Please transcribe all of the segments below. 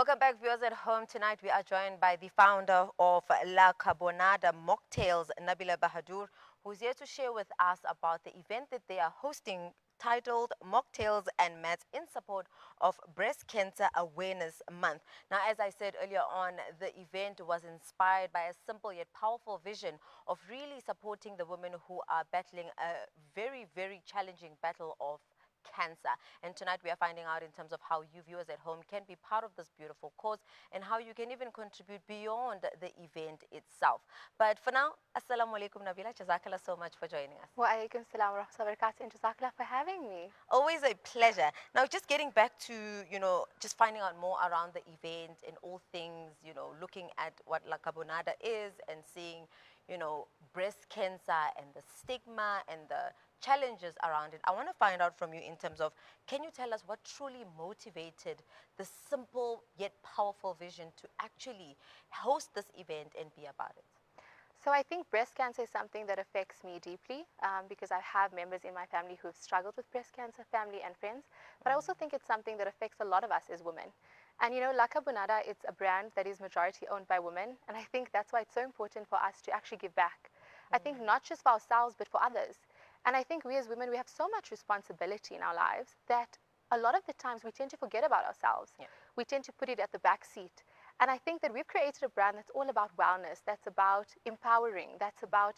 Welcome back, viewers at home. Tonight we are joined by the founder of La Carbonada Mocktails, Nabeelah Bahadur, who's here to share with us about the event that they are hosting titled Mocktails and Mats in support of Breast Cancer Awareness Month. Now, as I said earlier on, the event was inspired by a simple yet powerful vision of really supporting the women who are battling a very, very challenging battle of cancer. And tonight we are finding out in terms of how you viewers at home can be part of this beautiful cause and how you can even contribute beyond the event itself. But for now, Assalamu alaikum Nabeelah. Jazakallah so much for joining us. Wa alaikum salam wa rahmatullahi wa barakatuh, and jazakallah for having me. Always a pleasure. Now, just getting back to, just finding out more around the event and all things, looking at what La Carbonada is and seeing, breast cancer and the stigma and the challenges around it. I want to find out from you in terms of, can you tell us what truly motivated the simple yet powerful vision to actually host this event and be about it? So I think breast cancer is something that affects me deeply because I have members in my family who've struggled with breast cancer, family and friends. But I also think it's something that affects a lot of us as women. And La Carbonada, it's a brand that is majority owned by women. And I think that's why it's so important for us to actually give back. I think not just for ourselves, but for others. And I think we as women, we have so much responsibility in our lives that a lot of the times we tend to forget about ourselves. Yeah. We tend to put it at the back seat. And I think that we've created a brand that's all about wellness, that's about empowering, that's about,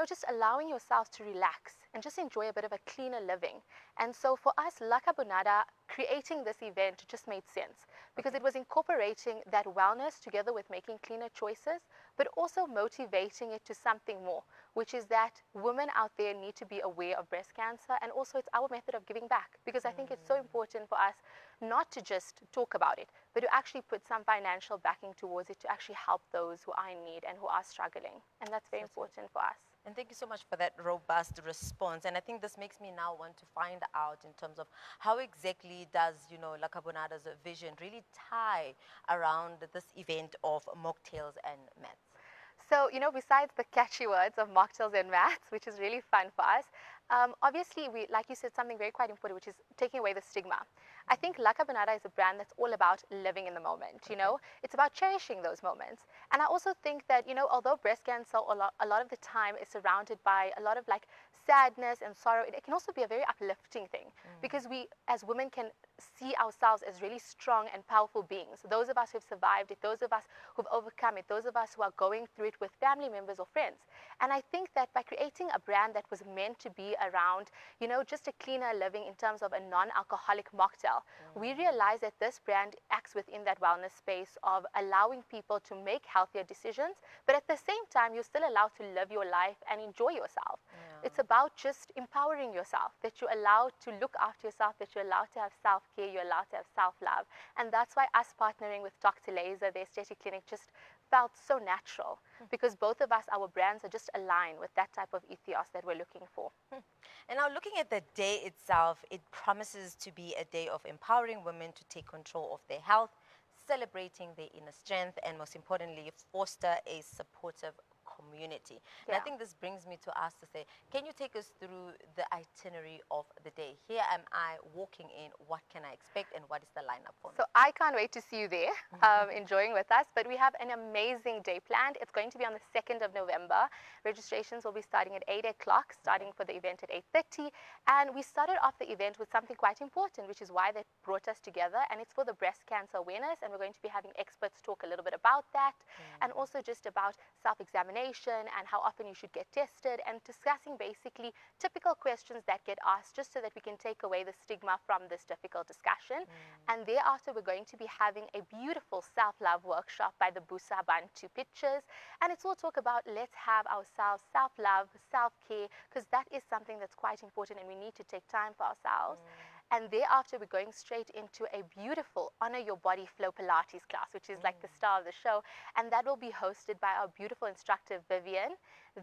just allowing yourself to relax and just enjoy a bit of a cleaner living. And so for us, La Carbonada, creating this event just made sense because it was incorporating that wellness together with making cleaner choices, but also motivating it to something more, which is that women out there need to be aware of breast cancer, and also it's our method of giving back, because I think it's so important for us not to just talk about it, but to actually put some financial backing towards it to actually help those who are in need and who are struggling. And that's very important for us. And thank you so much for that robust response. And I think this makes me now want to find out in terms of how exactly does, La Carbonada's vision really tie around this event of mocktails and mats? So, besides the catchy words of mocktails and mats, which is really fun for us, obviously, like you said, something very quite important, which is taking away the stigma. I think La Carbonada is a brand that's all about living in the moment, It's about cherishing those moments. And I also think that, although breast cancer a lot of the time is surrounded by a lot of sadness and sorrow, it can also be a very uplifting thing because we as women can see ourselves as really strong and powerful beings. Those of us who've survived it, those of us who've overcome it, those of us who are going through it with family members or friends. And I think that by creating a brand that was meant to be around, just a cleaner living in terms of a non-alcoholic mocktail, we realize that this brand acts within that wellness space of allowing people to make healthier decisions, but at the same time, you're still allowed to live your life and enjoy yourself. Yeah. It's about just empowering yourself, that you're allowed to look after yourself, that you're allowed to have self-care, you're allowed to have self-love. And that's why us partnering with Dr. Laser, the aesthetic clinic, just felt so natural because both of us, our brands are just aligned with that type of ethos that we're looking for. And now looking at the day itself, it promises to be a day of empowering women to take control of their health, celebrating their inner strength, and most importantly, foster a supportive community. Yeah. And I think this brings me to ask to say, can you take us through the itinerary of the day? Here am I walking in, what can I expect and what is the lineup for me? So I can't wait to see you there enjoying with us, but we have an amazing day planned. It's going to be on the 2nd of November. Registrations will be starting at 8 o'clock, starting for the event at 8:30. And we started off the event with something quite important, which is why they brought us together, and it's for the breast cancer awareness, and we're going to be having experts talk a little bit about that, and also just about self-examination and how often you should get tested, and discussing basically typical questions that get asked, just so that we can take away the stigma from this difficult discussion. And thereafter, we're going to be having a beautiful self-love workshop by the Busa Bantu Pictures, and it's all talk about let's have ourselves self-love, self-care, because that is something that's quite important and we need to take time for ourselves. And thereafter, we're going straight into a beautiful Honor Your Body Flow Pilates class, which is like the star of the show. And that will be hosted by our beautiful instructor, Vivian.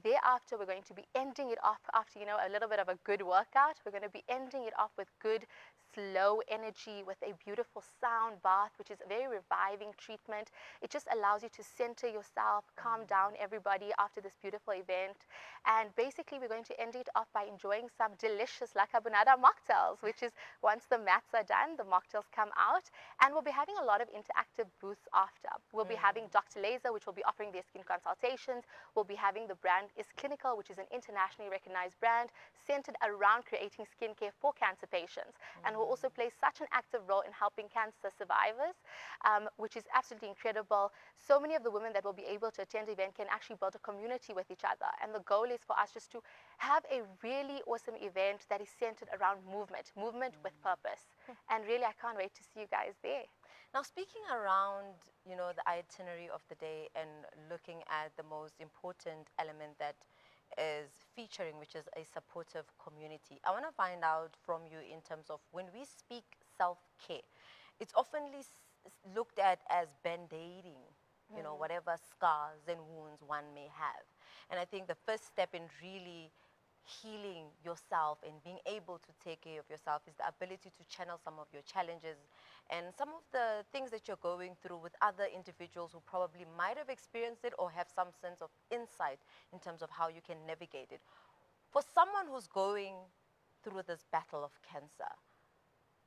Thereafter, we're going to be ending it off after, you know, a little bit of a good workout. We're going to be ending it off with good, slow energy, with a beautiful sound bath, which is a very reviving treatment. It just allows you to center yourself, calm down everybody after this beautiful event. And basically, we're going to end it off by enjoying some delicious La Carbonada mocktails, which is once the mats are done, the mocktails come out. And we'll be having a lot of interactive booths after. We'll be having Dr. Laser, which will be offering their skin consultations. We'll be having the brand Is Clinical, which is an internationally recognized brand centered around creating skincare for cancer patients. And will also play such an active role in helping cancer survivors, which is absolutely incredible. So many of the women that will be able to attend the event can actually build a community with each other. And the goal is for us just to have a really awesome event that is centered around movement with purpose. And really, I can't wait to see you guys there. Now, speaking around, you know, the itinerary of the day and looking at the most important element that is featuring, which is a supportive community, I want to find out from you in terms of when we speak self-care, it's oftenly looked at as band-aiding, you know, whatever scars and wounds one may have. And I think the first step in really healing yourself and being able to take care of yourself is the ability to channel some of your challenges and some of the things that you're going through with other individuals who probably might have experienced it or have some sense of insight in terms of how you can navigate it. For someone who's going through this battle of cancer,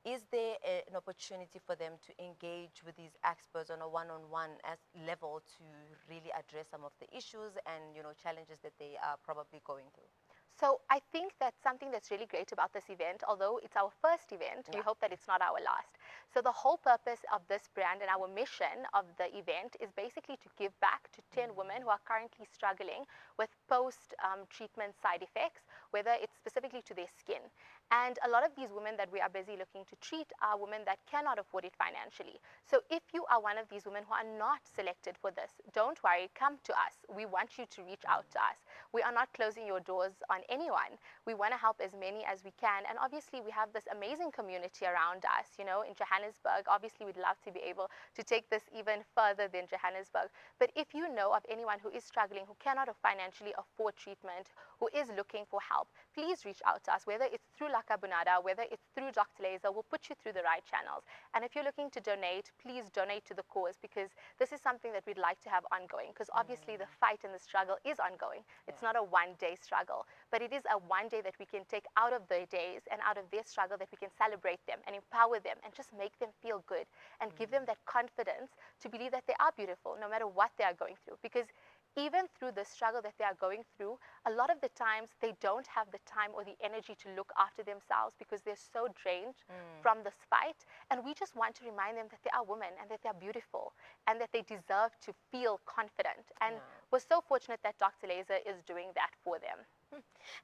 is there an opportunity for them to engage with these experts on a one-on-one level to really address some of the issues and, you know, challenges that they are probably going through? So I think that's something that's really great about this event. Although it's our first event, we hope that it's not our last. So the whole purpose of this brand and our mission of the event is basically to give back to 10 women who are currently struggling with post-treatment side effects, whether it's specifically to their skin. And a lot of these women that we are busy looking to treat are women that cannot afford it financially. So if you are one of these women who are not selected for this, don't worry, come to us. We want you to reach out to us. We are not closing your doors on anyone. We want to help as many as we can. And obviously, we have this amazing community around us, you know, in Johannesburg. Obviously, we'd love to be able to take this even further than Johannesburg. But if you know of anyone who is struggling, who cannot financially afford treatment, who is looking for help, please reach out to us, whether it's through La Carbonada, whether it's through Dr. Laser. We'll put you through the right channels. And if you're looking to donate, please donate to the cause, because this is something that we'd like to have ongoing, because obviously the fight and the struggle is ongoing. It's not a one-day struggle, but it is a one day that we can take out of their days and out of their struggle, that we can celebrate them and empower them and just make them feel good and give them that confidence to believe that they are beautiful no matter what they are going through. Because even through the struggle that they are going through, a lot of the times they don't have the time or the energy to look after themselves because they're so drained from this fight. And we just want to remind them that they are women and that they are beautiful and that they deserve to feel confident. And we're so fortunate that Dr. Laser is doing that for them.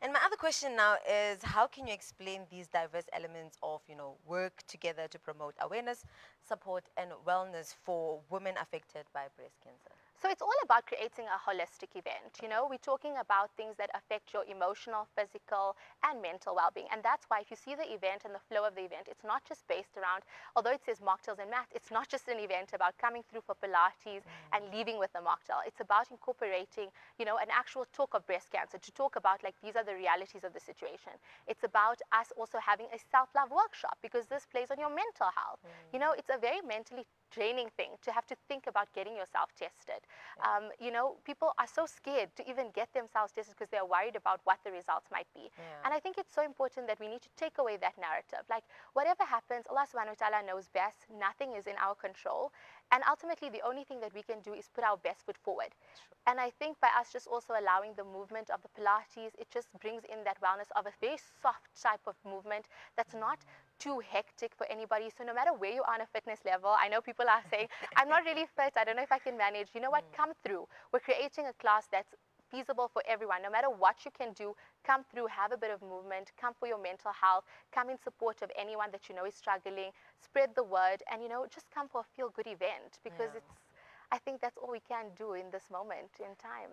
And my other question now is, how can you explain these diverse elements of, you know, work together to promote awareness, support, and wellness for women affected by breast cancer? So it's all about creating a holistic event. You know, we're talking about things that affect your emotional, physical, and mental well-being. And that's why if you see the event and the flow of the event, it's not just based around, although it says mocktails and mats, it's not just an event about coming through for Pilates and leaving with a mocktail. It's about incorporating, you know, an actual talk of breast cancer, to talk about, like, these are the realities of the situation. It's about us also having a self-love workshop, because this plays on your mental health. You know, it's a very mentally draining thing to have to think about getting yourself tested. You know, people are so scared to even get themselves tested because they're worried about what the results might be. And I think it's so important that we need to take away that narrative. Like, whatever happens, Allah subhanahu wa ta'ala knows best. Nothing is in our control. And ultimately, the only thing that we can do is put our best foot forward. And I think by us just also allowing the movement of the Pilates, it just brings in that wellness of a very soft type of movement that's not too hectic for anybody. So no matter where you are on a fitness level, I know people are saying, I'm not really fit, I don't know if I can manage. You know what, come through. We're creating a class that's feasible for everyone. No matter what you can do, come through, have a bit of movement, come for your mental health, come in support of anyone that you know is struggling, spread the word, and, you know, just come for a feel-good event, because I think that's all we can do in this moment in time.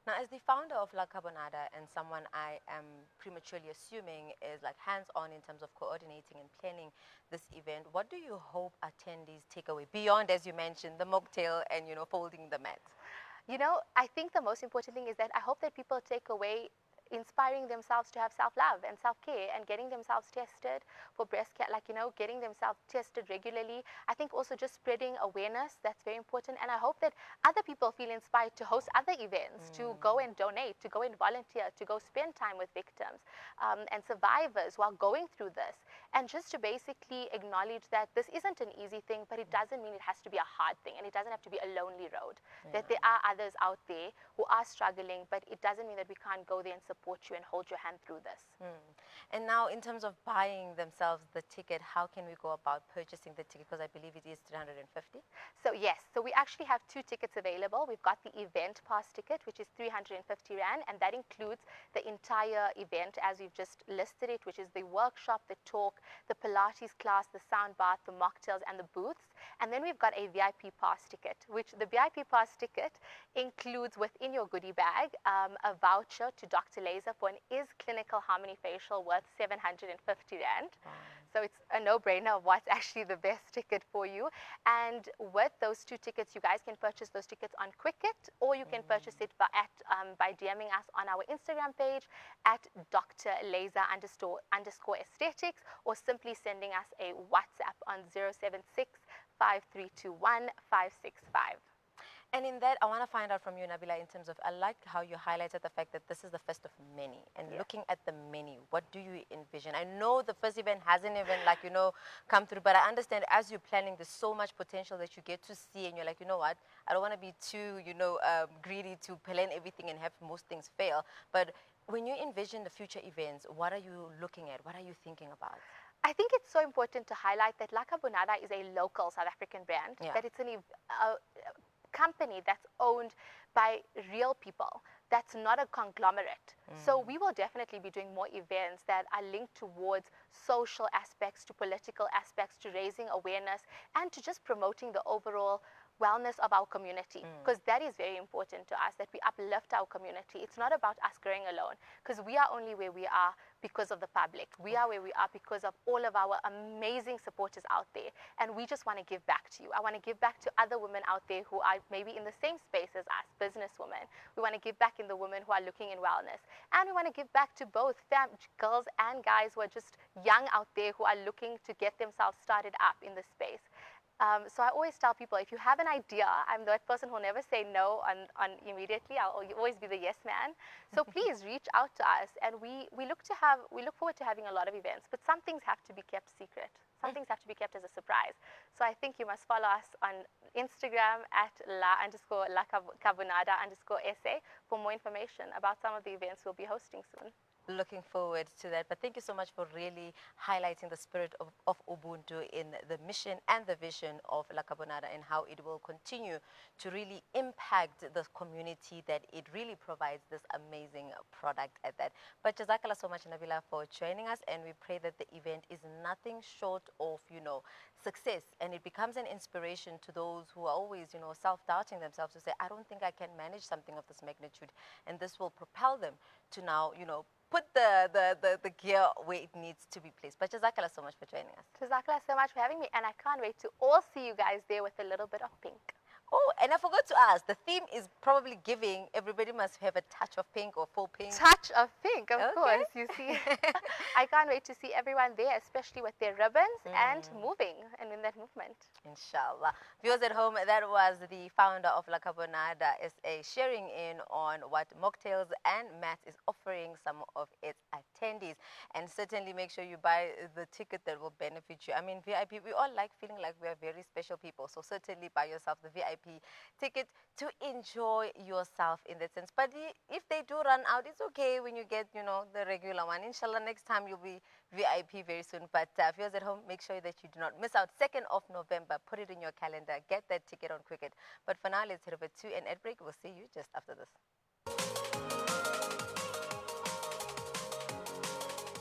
Now, as the founder of La Carbonada and someone I am prematurely assuming is like hands-on in terms of coordinating and planning this event, what do you hope attendees take away beyond, as you mentioned, the mocktail and, you know, folding the mat? You know, I think the most important thing is that I hope that people take away inspiring themselves to have self-love and self-care and getting themselves tested for breast cancer, like, you know, getting themselves tested regularly. I think also just spreading awareness, that's very important. And I hope that other people feel inspired to host other events, to go and donate, to go and volunteer, to go spend time with victims and survivors while going through this. And just to basically acknowledge that this isn't an easy thing, but it doesn't mean it has to be a hard thing, and it doesn't have to be a lonely road. That there are others out there who are struggling, but it doesn't mean that we can't go there and support you and hold your hand through this. And now, in terms of buying themselves the ticket, how can we go about purchasing the ticket? Because I believe it is 350. So yes, so we actually have two tickets available. We've got the event pass ticket, which is 350 Rand, and that includes the entire event as we've just listed it, which is the workshop, the talk, the Pilates class, the sound bath, the mocktails, and the booths. And then we've got a VIP pass ticket, which the VIP pass ticket includes within your goodie bag a voucher to Dr. Laser for an Is Clinical Harmony facial worth 750 Rand. So it's a no-brainer of what's actually the best ticket for you. And with those two tickets, you guys can purchase those tickets on Quicket, or you can purchase it by DMing us on our Instagram page at Dr. Laser __ aesthetics, or simply sending us a WhatsApp on 076 5321 565. And in that, I want to find out from you, Nabeelah, in terms of, I like how you highlighted the fact that this is the first of many. And looking at the many, what do you envision? I know the first event hasn't even, like, you know, come through, but I understand as you're planning, there's so much potential that you get to see, and you're like, you know what, I don't want to be too, you know, greedy to plan everything and have most things fail. But when you envision the future events, what are you looking at? What are you thinking about? I think it's so important to highlight that La Carbonara is a local South African brand, that it's a company that's owned by real people, that's not a conglomerate. So we will definitely be doing more events that are linked towards social aspects, to political aspects, to raising awareness, and to just promoting the overall wellness of our community, because that is very important to us, that we uplift our community. It's not about us growing alone, because we are only where we are because of the public. We are where we are because of all of our amazing supporters out there, and we just want to give back to you. I want to give back to other women out there who are maybe in the same space as us, businesswomen. We want to give back in the women who are looking in wellness, and we want to give back to both girls and guys who are just young out there who are looking to get themselves started up in this space. So I always tell people, if you have an idea, I'm that person who'll never say no on immediately. I'll always be the yes man. So please reach out to us, and we look forward to having a lot of events. But some things have to be kept secret. Some things have to be kept as a surprise. So I think you must follow us on Instagram at la carbonada _SA for more information about some of the events we'll be hosting soon. Looking forward to that. But thank you so much for really highlighting the spirit of Ubuntu in the mission and the vision of La Carbonara, and how it will continue to really impact the community that it really provides this amazing product at that. But Jazakallah so much, Nabeelah, for joining us, and we pray that the event is nothing short of, you know, success, and it becomes an inspiration to those who are always, you know, self-doubting themselves, to say, I don't think I can manage something of this magnitude, and this will propel them to now, you know, put the gear where it needs to be placed. But Jazakallah so much for joining us. Jazakallah so much for having me, and I can't wait to all see you guys there with a little bit of pink. Oh, and I forgot to ask, the theme is probably giving. Everybody must have a touch of pink or full pink. Touch of pink, of course, you see. I can't wait to see everyone there, especially with their ribbons and moving, and in that movement. Inshallah. Viewers at home, that was the founder of La Carbonada SA sharing in on what Mocktails and Mats is offering some of its attendees. And certainly make sure you buy the ticket that will benefit you. I mean, VIP, we all like feeling like we are very special people. So certainly buy yourself the VIP ticket to enjoy yourself in that sense. But if they do run out, it's okay when you get, you know, the regular one. Inshallah, next time you'll be VIP very soon. But viewers at home, make sure that you do not miss out. 2nd of November, put it in your calendar. Get that ticket on Quicket. But for now, let's head over to an ad break. We'll see you just after this.